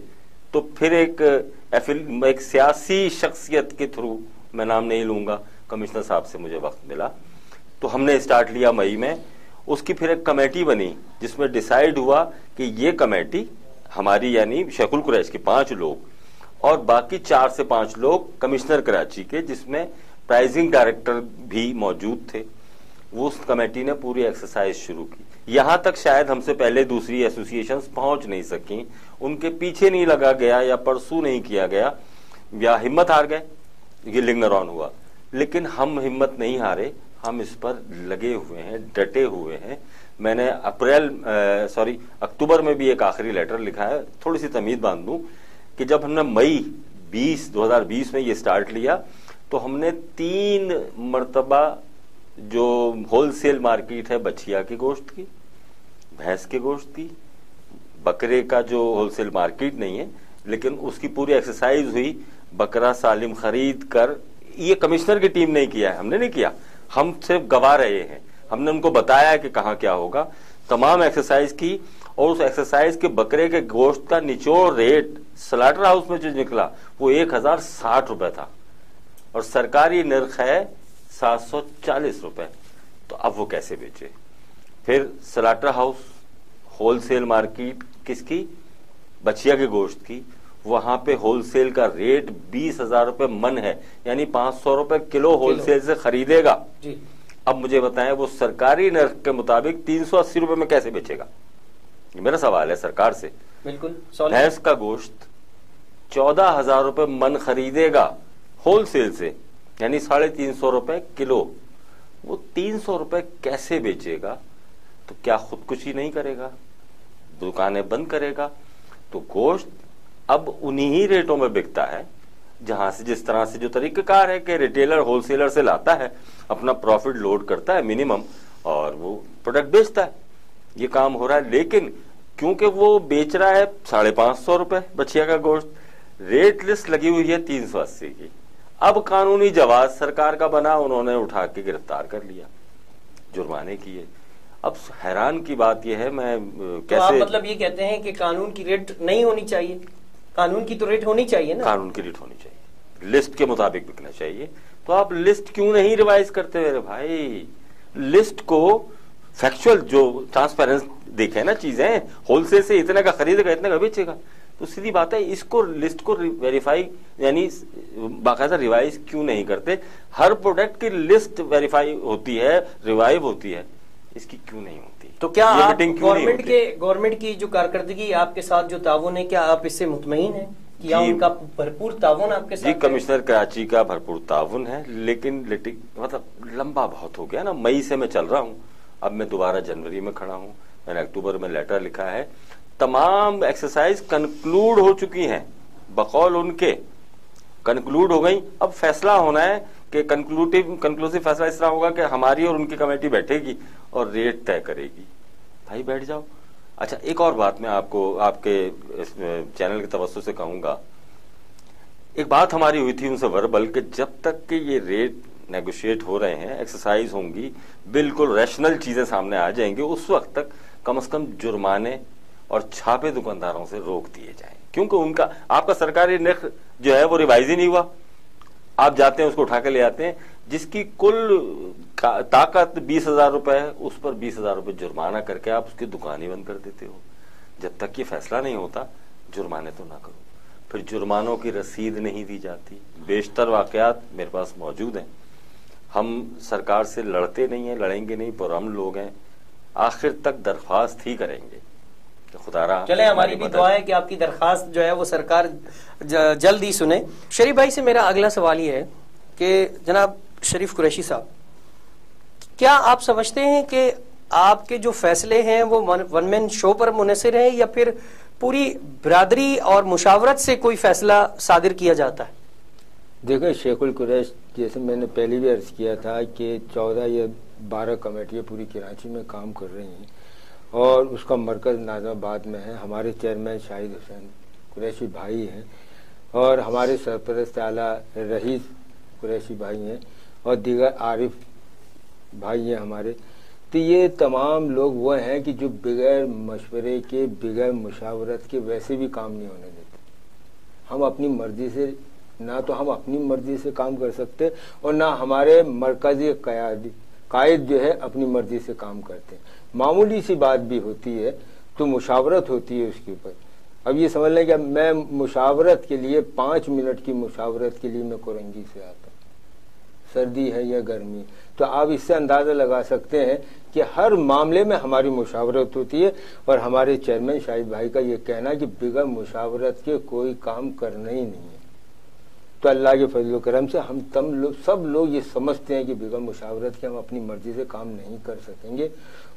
تو پھر ایک سیاسی شخصیت کے تھرو، میں نام نہیں لوں گا، کمشنر صاحب سے مجھے وقت ملا تو ہم نے اسٹارٹ لیا مئی میں. اس کی پھر ایک کمیٹی بنی جس میں ڈیسائیڈ ہوا کہ یہ کمیٹی ہماری یعنی شیخ القریش کی 5 لوگ اور باقی 4 سے 5 لوگ کمشنر کراچی کے، جس میں پرائزنگ ڈائریکٹر بھی موجود تھے. وہ اس کمیٹی نے پوری ایکسرسائز شروع کی. یہاں تک شاید ہم سے پہلے دوسری ایسوسیشنز پہنچ نہیں سکیں، ان کے پیچھے نہیں لگا گیا یا پرسو نہیں کیا گیا یا ہمت ہار گئے، یہ لنگر آن ہوا. لیکن ہم ہمت نہیں ہارے، ہم اس پر لگے ہوئے ہیں، ڈٹے ہوئے ہیں. میں نے اکتوبر میں بھی ایک آخری لیٹر لکھا ہے. تھوڑی سی تمہید باندھ دوں کہ جب ہم نے مئی 2020 میں یہ سٹارٹ لیا تو ہم نے 3 مرتبہ جو ہول سیل مارکیٹ ہے بچیا کے گوشت کی، بھینس کے گوشت کی، بکرے کا جو ہول سیل مارکیٹ نہیں ہے لیکن اس کی پوری ایکسرسائز ہوئی. بکرا سالم خرید کر، یہ کمشنر کی ٹیم نہیں کیا ہے، ہم نے نہیں کیا، ہم صرف گوا رہے ہیں. ہم نے ان کو بتایا کہ کہاں کیا ہوگا، تمام ایکسرسائز کی. اور اس ایکسرسائز کے بکرے کے گوشت کا نچوڑ ریٹ سلاٹر ہاؤس میں جو نکلا وہ 1060 روپے تھا اور سرکاری نرخ ہے 740 روپے. تو اب وہ کیسے بیچے؟ پھر slaughter house wholesale market کس کی؟ بچیا کے گوشت کی. وہاں پہ ہول سیل کا ریٹ 20,000 روپے من ہے، یعنی 500 روپے کلو ہول سیل سے خریدے گا. اب مجھے بتائیں وہ سرکاری نرخ کے مطابق 380 روپے میں کیسے بیچے گا؟ یہ میرا سوال ہے سرکار سے. بالکل. بھینس کا گوشت 14,000 روپے من خریدے گا ہول سیل سے، یعنی 350 روپے کلو. وہ 300 روپے کیسے بیچے گا؟ تو کیا خودکشی نہیں کرے گا؟ دکانیں بند کرے گا؟ تو گوشت اب انہی ہی ریٹوں میں بکتا ہے جہاں سے جس طرح سے جو طریقہ کار ہے کہ ریٹیلر ہول سیلر سے لاتا ہے، اپنا پروفٹ لوڈ کرتا ہے منیمم اور وہ پروڈکٹ بیچتا ہے. یہ کام ہو رہا ہے. لیکن کیونکہ وہ بیچ رہا ہے 550 روپے بچیا کا گوشت، ریٹ لسٹ لگی ہوئی ہے 380 کی. اب قانونی جواز سرکار کا بنا، انہوں نے اٹھا کے گرفتار کر لیا، جرمانے کیے. اب حیران کی بات یہ ہے، میں کیسے، آپ مطلب یہ کہتے ہیں کہ قانون کی ریٹ نہیں ہونی چاہیے؟ قانون کی تو ریٹ ہونی چاہیے نا. قانون کی ریٹ ہونی چاہیے، لسٹ کے مطابق بکنا چاہیے. تو آپ لسٹ کیوں نہیں ریوائز کرتے میرے بھائی؟ لسٹ کو فیکچوئل جو ٹرانسپیرنس دیکھیں نا چیزیں، ہول سیل سے اتنے کا خریدے گا اتنے کا بیچے گا، تو سیدھی بات ہے اس کو لسٹ کو ویریفائی یعنی باقاعدہ ریوائز کیوں نہیں کرتے؟ ہر پروڈکٹ کی لسٹ ویریفائی ہوتی ہے، ریوائو ہوتی ہے، اس کی کیوں نہیں ہوتی؟ تو کیا آپ گورنمنٹ کی جو کارکردگی آپ کے ساتھ جو تعاون ہے، کیا آپ اس سے مطمئن ہیں؟ کیا ان کا بھرپور تعاون آپ کے ساتھ؟ جی کمشنر کراچی کا بھرپور تعاون ہے، لیکن مطلب لمبا بہت ہو گیا نا. مئی سے میں چل رہا ہوں، اب میں دوبارہ جنوری میں کھڑا ہوں. میں نے اکتوبر میں لیٹر لکھا ہے. تمام ایکسرسائز کنکلوڈ ہو چکی ہیں، بقول ان کے کنکلوڈ ہو گئی. اب فیصلہ ہونا ہے کہ کنکلوسیو فیصلہ اس طرح ہوگا کہ ہماری اور ان کی کمیٹی بیٹھے گی اور ریٹ طے کرے گی. بھائی بیٹھ جاؤ. اچھا ایک اور بات میں آپ کو آپ کے چینل کے توسط سے کہوں گا. ایک بات ہماری ہوئی تھی ان سے وربل کہ جب تک کہ یہ ریٹ نیگوشیٹ ہو رہے ہیں، ایکسرسائز ہوں گی، بالکل ریشنل چیزیں سامنے آ جائیں گی، اس وقت تک کم از کم جرمانے اور چھاپے دکانداروں سے روک دیے جائیں. کیونکہ ان کا آپ کا سرکاری نرخ جو ہے وہ ریوائز ہی نہیں ہوا. آپ جاتے ہیں اس کو اٹھا کے لے آتے ہیں، جس کی کل طاقت 20,000 روپے ہے، اس پر 20,000 روپے جرمانہ کر کے آپ اس کی دکان ہی بند کر دیتے ہو. جب تک یہ فیصلہ نہیں ہوتا جرمانے تو نہ کرو. پھر جرمانوں کی رسید نہیں دی جاتی. بیشتر واقعات میرے پاس موجود ہیں. ہم سرکار سے لڑتے نہیں ہیں، لڑیں گے نہیں، پرامن لوگ ہیں، آخر تک درخواست ہی کریں گے. خدا را چلے، ہماری بھی دعا ہے کہ آپ کی درخواست جو ہے وہ سرکار جلد ہی سنے. شریف بھائی سے میرا اگلا سوال یہ ہے کہ جناب شریف قریشی صاحب، کیا آپ سمجھتے ہیں کہ آپ کے جو فیصلے ہیں وہ ون مین شو پر منحصر ہیں یا پھر پوری برادری اور مشاورت سے کوئی فیصلہ صادر کیا جاتا ہے؟ دیکھیں شیخ القریش، جیسے میں نے پہلے بھی عرض کیا تھا کہ 14 یا 12 کمیٹیاں پوری کراچی میں کام کر رہی ہیں اور اس کا مرکز ناظم آباد میں ہے. ہمارے چیئرمین شاہد حسین قریشی بھائی ہیں اور ہمارے سرپرست اعلیٰ رئیس قریشی بھائی ہیں اور دیگر عارف بھائی ہیں ہمارے، تو یہ تمام لوگ وہ ہیں کہ جو بغیر مشورے کے، بغیر مشاورت کے ویسے بھی کام نہیں ہونے دیتے۔ ہم اپنی مرضی سے، نہ تو ہم اپنی مرضی سے کام کر سکتے اور نہ ہمارے مرکزی قائد جو ہے اپنی مرضی سے کام کرتے ہیں۔ معمولی سی بات بھی ہوتی ہے تو مشاورت ہوتی ہے اس کے اوپر۔ اب یہ سمجھ لیں کہ میں مشاورت کے لیے 5 منٹ کی مشاورت کے لیے میں کورنگی سے آتا ہوں، سردی ہے یا گرمی، تو آپ اس سے اندازہ لگا سکتے ہیں کہ ہر معاملے میں ہماری مشاورت ہوتی ہے۔ اور ہمارے چیئرمین شاہد بھائی کا یہ کہنا کہ بغیر مشاورت کے کوئی کام کرنا ہی نہیں ہے، تو اللہ کے فضل و کرم سے ہم سب لوگ یہ سمجھتے ہیں کہ بغیر مشاورت کے ہم اپنی مرضی سے کام نہیں کر سکیں گے،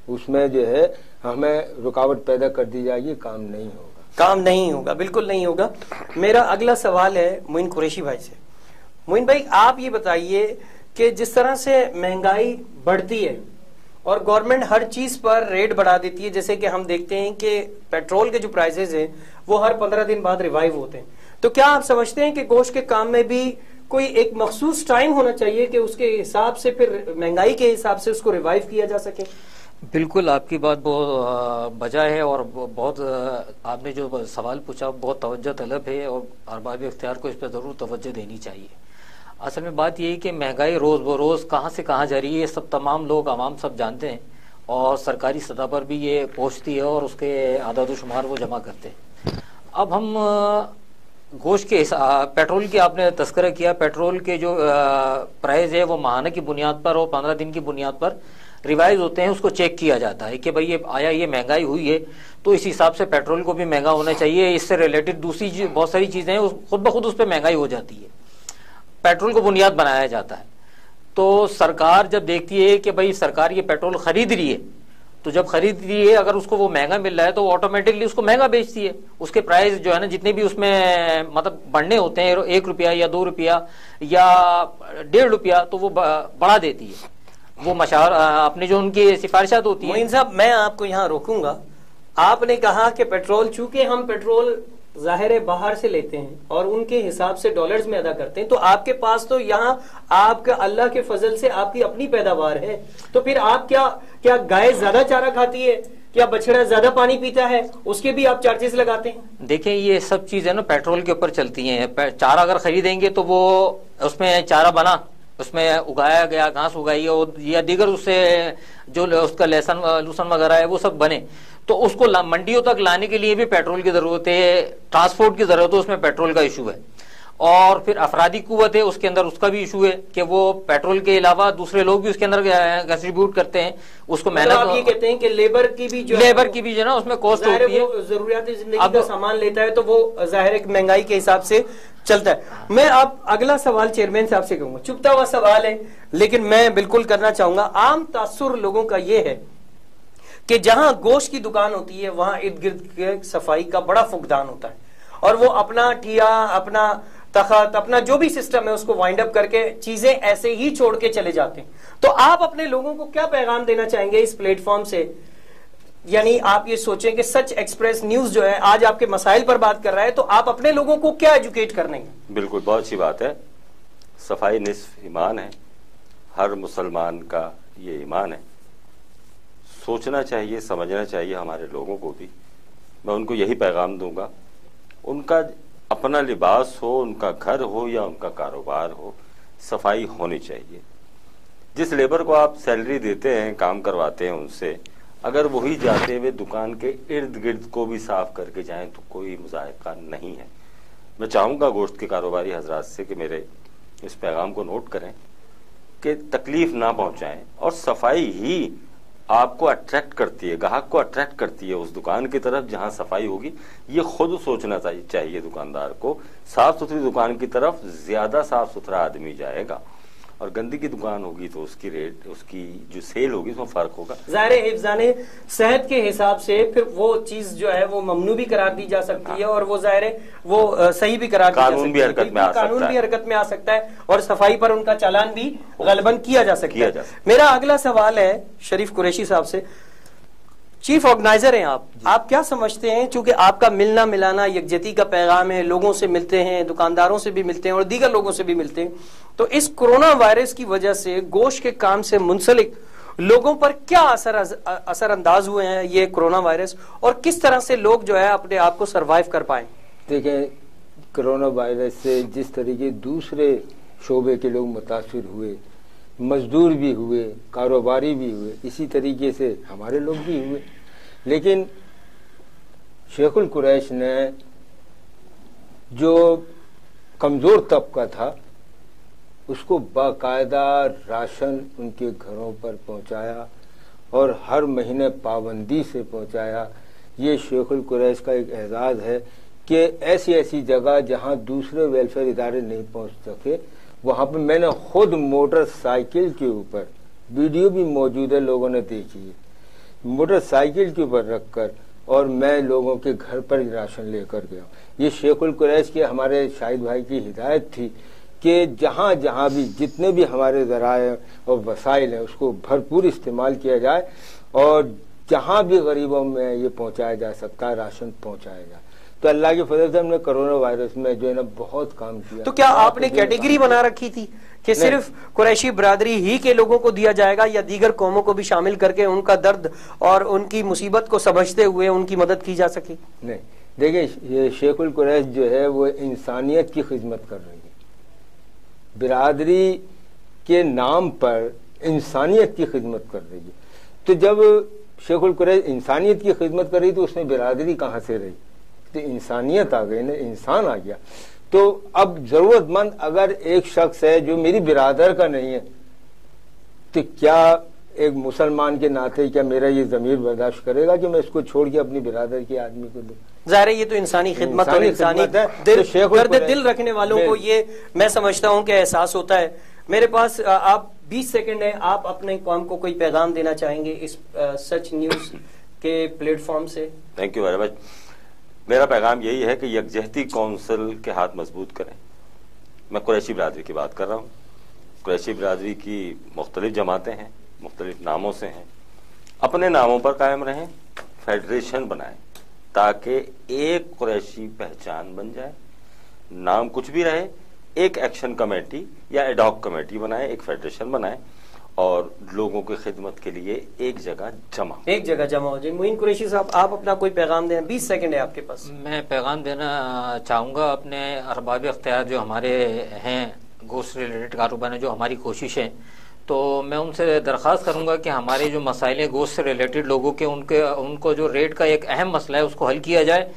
اس میں جو ہے ہمیں رکاوٹ پیدا کر دی جائے گی، کام نہیں ہوگا، کام نہیں ہوگا، بالکل نہیں ہوگا۔ میرا اگلا سوال ہے معین قریشی بھائی سے۔ معین بھائی، آپ یہ بتائیے کہ جس طرح سے مہنگائی بڑھتی ہے اور گورنمنٹ ہر چیز پر ریٹ بڑھا دیتی ہے، جیسے کہ ہم دیکھتے ہیں کہ پیٹرول کے جو پرائسز ہیں وہ ہر 15 دن بعد ریوائیو ہوتے ہیں، تو کیا آپ سمجھتے ہیں کہ گوشت کے کام میں بھی کوئی ایک مخصوص ٹائم ہونا چاہیے کہ اس کے حساب سے پھر مہنگائی کے حساب سے اس کو ریوائیو کیا جا سکے؟ بالکل، آپ کی بات بہت بجا ہے اور بہت آپ نے جو سوال پوچھا بہت توجہ طلب ہے، اور ارباب اختیار کو اس پہ ضرور توجہ دینی چاہیے۔ اصل میں بات یہ ہے کہ مہنگائی روز بروز کہاں سے کہاں جا رہی ہے، سب تمام لوگ عوام سب جانتے ہیں، اور سرکاری سطح پر بھی یہ پہنچتی ہے اور اس کے اعداد و شمار وہ جمع کرتے ہیں۔ اب ہم گوشت کے پیٹرول کی آپ نے تذکرہ کیا، پیٹرول کے جو پرائز ہے وہ ماہانہ کی بنیاد پر اور 15 دن کی بنیاد پر ریوائز ہوتے ہیں، اس کو چیک کیا جاتا ہے کہ بھئی یہ آیا یہ مہنگائی ہوئی ہے تو اس حساب سے پیٹرول کو بھی مہنگا ہونا چاہیے، اس سے ریلیٹڈ دوسری بہت ساری چیزیں ہیں خود بخود اس پہ مہنگائی ہو جاتی ہے، پیٹرول کو بنیاد بنایا جاتا ہے۔ تو سرکار جب دیکھتی ہے کہ بھئی سرکار یہ پیٹرول خرید رہی ہے، تو جب خرید رہی ہے اگر اس کو وہ مہنگا مل رہا ہے تو وہ آٹومیٹکلی اس کو مہنگا بیچتی ہے، اس کے پرائز جو ہے نا جتنے بھی اس میں مطلب بڑھنے ہوتے ہیں 1 روپیہ یا 2 روپیہ یا 1.5 روپیہ تو وہ بڑھا دیتی ہے، وہ اپنے جو ان کی سفارشات ہوتی ہیں۔ معین صاحب، میں آپ کو یہاں روکوں گا۔ آپ نے کہا کہ پیٹرول، چونکہ ہم پیٹرول ظاہر ہے باہر سے لیتے ہیں اور ان کے حساب سے ڈالرز میں ادا کرتے ہیں، تو آپ کے پاس تو یہاں آپ کا اللہ کے فضل سے آپ کی اپنی پیداوار ہے، تو پھر آپ کیا گائے زیادہ چارہ کھاتی ہے، کیا بچڑا زیادہ پانی پیتا ہے، اس کے بھی آپ چارجز لگاتے ہیں؟ دیکھیں یہ سب چیزیں نا پیٹرول کے اوپر چلتی ہیں۔ چارہ اگر خریدیں گے تو وہ اس میں چارہ بنا، اس میں اگایا گیا گھاس اگائی یا دیگر اس سے جو اس کا لوسن وغیرہ ہے وہ سب بنے، تو اس کو منڈیوں تک لانے کے لیے بھی پیٹرول کی ضرورت ہے، ٹرانسپورٹ کی ضرورت ہے، اس میں پیٹرول کا ایشو ہے، اور پھر افرادی قوت ہے اس کے اندر، اس کا بھی ایشو ہے کہ وہ پیٹرول کے علاوہ دوسرے لوگ بھی اس کے اندر کنٹریبیوٹ کرتے ہیں، اس کو محنت، آپ یہ کہتے ہیں کہ لیبر کی بھی جو ہے نا اس میں کاسٹ ہوتی ہے، ضروریات زندگی کا سامان لیتا ہے تو وہ ظاہر ہے مہنگائی کے حساب سے چلتا ہے۔ میں اب اگلا سوال چیئرمین صاحب سے کروں گا، چپتا ہوا سوال ہے لیکن میں بالکل کرنا چاہوں گا۔ عام تاثر لوگوں کا یہ ہے کہ جہاں گوشت کی دکان ہوتی ہے وہاں ارد گرد کے صفائی کا بڑا فقدان ہوتا ہے، اور وہ اپنا ٹھیا، اپنا تخت، اپنا جو بھی سسٹم ہے اس کو وائنڈ اپ کر کے چیزیں ایسے ہی چھوڑ کے چلے جاتے ہیں۔ تو آپ اپنے لوگوں کو کیا پیغام دینا چاہیں گے اس پلیٹ فارم سے؟ یعنی آپ یہ سوچیں کہ سچ ایکسپریس نیوز جو ہے آج آپ کے مسائل پر بات کر رہا ہے، تو آپ اپنے لوگوں کو کیا ایجوکیٹ کرنے ہیں؟ بالکل، بہت اچھی بات ہے۔ صفائی نصف ایمان ہے، ہر مسلمان کا یہ ایمان ہے۔ سوچنا چاہیے، سمجھنا چاہیے ہمارے لوگوں کو بھی۔ میں ان کو یہی پیغام دوں گا، ان کا اپنا لباس ہو، ان کا گھر ہو یا ان کا کاروبار ہو، صفائی ہونی چاہیے۔ جس لیبر کو آپ سیلری دیتے ہیں، کام کرواتے ہیں ان سے، اگر وہی جاتے ہوئے دکان کے ارد گرد کو بھی صاف کر کے جائیں تو کوئی مذائقہ نہیں ہے۔ میں چاہوں گا گوشت کے کاروباری حضرات سے کہ میرے اس پیغام کو نوٹ کریں کہ تکلیف نہ پہنچائیں، اور صفائی ہی آپ کو اٹریکٹ کرتی ہے، گاہک کو اٹریکٹ کرتی ہے اس دکان کی طرف جہاں صفائی ہوگی۔ یہ خود سوچنا چاہیے دکاندار کو، صاف ستھری دکان کی طرف زیادہ صاف ستھرا آدمی جائے گا، اور گندی کی دکان ہوگی تو اس کی ریٹ، اس کی جو سیل ہوگی اس میں فرق ہوگا۔ ظاہر حفظان صحت کے حساب سے پھر وہ چیز جو ہے وہ ممنوع بھی قرار دی جا سکتی ہے، اور وہ ظاہر ہے وہ صحیح بھی قرار دی جا سکتی ہے، قانون بھی حرکت میں آ سکتا ہے، اور صفائی پر ان کا چالان بھی غالباً کیا جا سکتا ہے۔ میرا اگلا سوال ہے شریف قریشی صاحب سے۔ چیف آرگنائزر ہیں آپ کیا سمجھتے ہیں، چونکہ آپ کا ملنا ملانا یکجہتی کا پیغام ہے، لوگوں سے ملتے ہیں، دکانداروں سے بھی ملتے ہیں اور دیگر لوگوں سے بھی ملتے ہیں، تو اس کورونا وائرس کی وجہ سے گوشت کے کام سے منسلک لوگوں پر کیا اثر انداز ہوئے ہیں یہ کورونا وائرس، اور کس طرح سے لوگ جو ہے اپنے آپ کو سروائیو کر پائیں؟ دیکھیں، کرونا وائرس سے جس طریقے دوسرے شعبے کے لوگ متاثر ہوئے، مزدور بھی ہوئے، کاروباری بھی ہوئے، اسی طریقے سے ہمارے لوگ بھی ہوئے، لیکن شیخ القریش نے جو کمزور طبقہ تھا اس کو باقاعدہ راشن ان کے گھروں پر پہنچایا اور ہر مہینے پابندی سے پہنچایا۔ یہ شیخ القریش کا ایک اعزاز ہے کہ ایسی جگہ جہاں دوسرے ویلفیئر ادارے نہیں پہنچ سکے، وہاں پہ میں نے خود موٹر سائیکل کے اوپر، ویڈیو بھی موجود ہے، لوگوں نے دیکھی ہے، موٹر سائیکل کے اوپر رکھ کر اور میں لوگوں کے گھر پر راشن لے کر گیا۔ یہ شیخ القریش کے ہمارے شاہد بھائی کی ہدایت تھی کہ جہاں جہاں بھی جتنے بھی ہمارے ذرائع اور وسائل ہیں اس کو بھرپور استعمال کیا جائے اور جہاں بھی غریبوں میں یہ پہنچایا جا سکتا ہے راشن پہنچایا جائے۔ تو اللہ کے فضل سے ہم نے کرونا وائرس میں جو ہے نا بہت کام کیا۔ تو کیا آپ نے کیٹیگری بنا رکھی تھی کہ صرف قریشی برادری ہی کے لوگوں کو دیا جائے گا یا دیگر قوموں کو بھی شامل کر کے ان کا درد اور ان کی مصیبت کو سمجھتے ہوئے ان کی مدد کی جا سکے؟ نہیں، دیکھیں، یہ شیخ القریش جو ہے وہ انسانیت کی خدمت کر رہی ہے، برادری کے نام پر انسانیت کی خدمت کر رہی ہے۔ تو جب شیخ القریش انسانیت کی خدمت کر رہی تو اس میں برادری کہاں سے رہی؟ تو انسانیت آ گئی نا، انسان آ گیا۔ تو اب ضرورت مند اگر ایک شخص ہے جو میری برادر کا نہیں ہے تو کیا ایک مسلمان کے ناطے کیا میرا یہ ضمیر برداشت کرے گا کہ میں اس کو چھوڑ کے اپنی برادر کے آدمی کو دوں؟ ظاہر ہے یہ تو انسانی خدمت اور انسانی درد دل رکھنے والوں کو یہ میں سمجھتا ہوں کہ احساس ہوتا ہے۔ میرے پاس آپ 20 سیکنڈ ہیں، آپ اپنے قوم کو کوئی پیغام دینا چاہیں گے اس سچ نیوز کے پلیٹ فارم سے؟ Thank you very much. میرا پیغام یہی ہے کہ یکجہتی کونسل کے ہاتھ مضبوط کریں۔ میں قریشی برادری کی بات کر رہا ہوں۔ قریشی برادری کی مختلف جماعتیں ہیں، مختلف ناموں سے ہیں، اپنے ناموں پر قائم رہیں، فیڈریشن بنائیں تاکہ ایک قریشی پہچان بن جائے، نام کچھ بھی رہے، ایک ایکشن کمیٹی یا ایڈاک کمیٹی بنائیں، ایک فیڈریشن بنائیں اور لوگوں کی خدمت کے لیے ایک جگہ جمع ہو جائے۔ معین قریشی صاحب، آپ اپنا کوئی پیغام دینا، 20 سیکنڈ ہے آپ کے پاس۔ میں پیغام دینا چاہوں گا اپنے ارباب اختیار جو ہمارے ہیں گوشت ریلیٹڈ کاروبار ہیں، جو ہماری کوششیں، تو میں ان سے درخواست کروں گا کہ ہمارے جو مسائل ہیں گوشت سے ریلیٹڈ لوگوں کے ان کو جو ریٹ کا ایک اہم مسئلہ ہے اس کو حل کیا جائے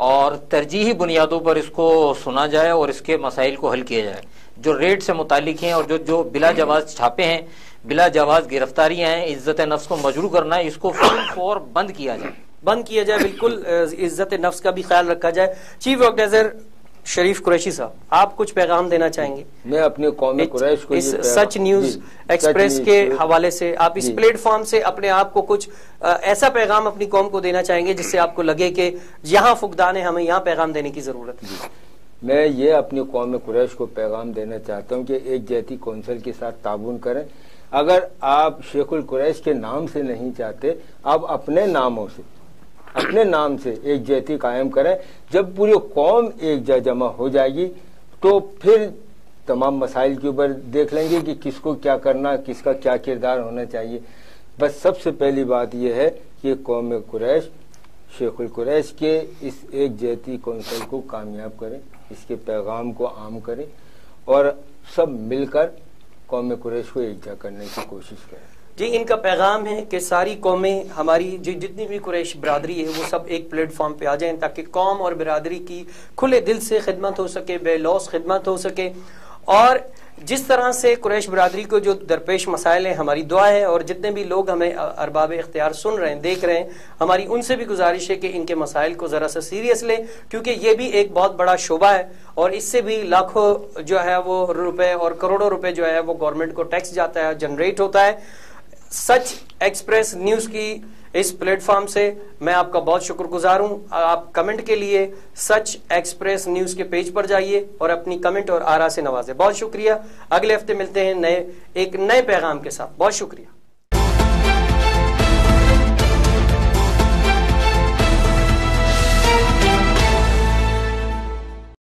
اور ترجیحی بنیادوں پر اس کو سنا جائے اور اس کے مسائل کو حل کیا جائے۔ جو ریٹ سے متعلق ہیں اور جو بلا جواز چھاپے ہیں، بلا جواز گرفتاریاں ہیں، عزت نفس کو مجروح کرنا ہے، اس کو فور بند کیا جائے۔ بالکل عزت نفس کا بھی خیال رکھا جائے۔ چیف آرگنائزر شریف قریشی صاحب، آپ کچھ پیغام دینا چاہیں گے؟ میں اپنے قوم قریش کو اس سچ نیوز ایکسپریس کے حوالے سے آپ اس پلیٹ فارم سے اپنے آپ کو کچھ ایسا پیغام اپنی قوم کو دینا چاہیں گے جس سے آپ کو لگے کہ یہاں فقدان ہے، ہمیں یہاں پیغام دینے کی ضرورت ہے؟ میں یہ اپنی قوم قریش کو پیغام دینا چاہتا ہوں کہ ایک جہتی کونسل کے ساتھ تعاون کریں۔ اگر آپ شیخ القریش کے نام سے نہیں چاہتے، آپ اپنے نام سے ایک جہتی قائم کریں۔ جب پوری قوم ایک جگہ جمع ہو جائے گی تو پھر تمام مسائل کے اوپر دیکھ لیں گے کہ کس کو کیا کرنا، کس کا کیا کردار ہونا چاہیے۔ بس سب سے پہلی بات یہ ہے کہ قوم قریش شیخ القریش کے اس ایک جہتی کونسل کو کامیاب کریں، اس کے پیغام کو عام کریں اور سب مل کر قوم قریش کو ایک جگہ کرنے کی کوشش کریں۔ جی، ان کا پیغام ہے کہ ساری قومیں، ہماری جتنی بھی قریش برادری ہے وہ سب ایک پلیٹ فارم پہ آ جائیں تاکہ قوم اور برادری کی کھلے دل سے خدمت ہو سکے، بے لوث خدمت ہو سکے۔ اور جس طرح سے قریش برادری کو جو درپیش مسائل ہیں، ہماری دعا ہے اور جتنے بھی لوگ ہمیں ارباب اختیار سن رہے ہیں، دیکھ رہے ہیں، ہماری ان سے بھی گزارش ہے کہ ان کے مسائل کو ذرا سا سیریس لیں، کیونکہ یہ بھی ایک بہت بڑا شعبہ ہے اور اس سے بھی لاکھوں جو ہے وہ روپے اور کروڑوں روپے جو ہے وہ گورنمنٹ کو ٹیکس جاتا ہے، جنریٹ ہوتا ہے۔ سچ ایکسپریس نیوز کی اس پلیٹ فارم سے میں آپ کا بہت شکر گزار ہوں۔ آپ کمنٹ کے لیے سچ ایکسپریس نیوز کے پیج پر جائیے اور اپنی کمنٹ اور آرا سے نوازیں۔ بہت شکریہ۔ اگلے ہفتے ملتے ہیں ایک نئے پیغام کے ساتھ۔ بہت شکریہ۔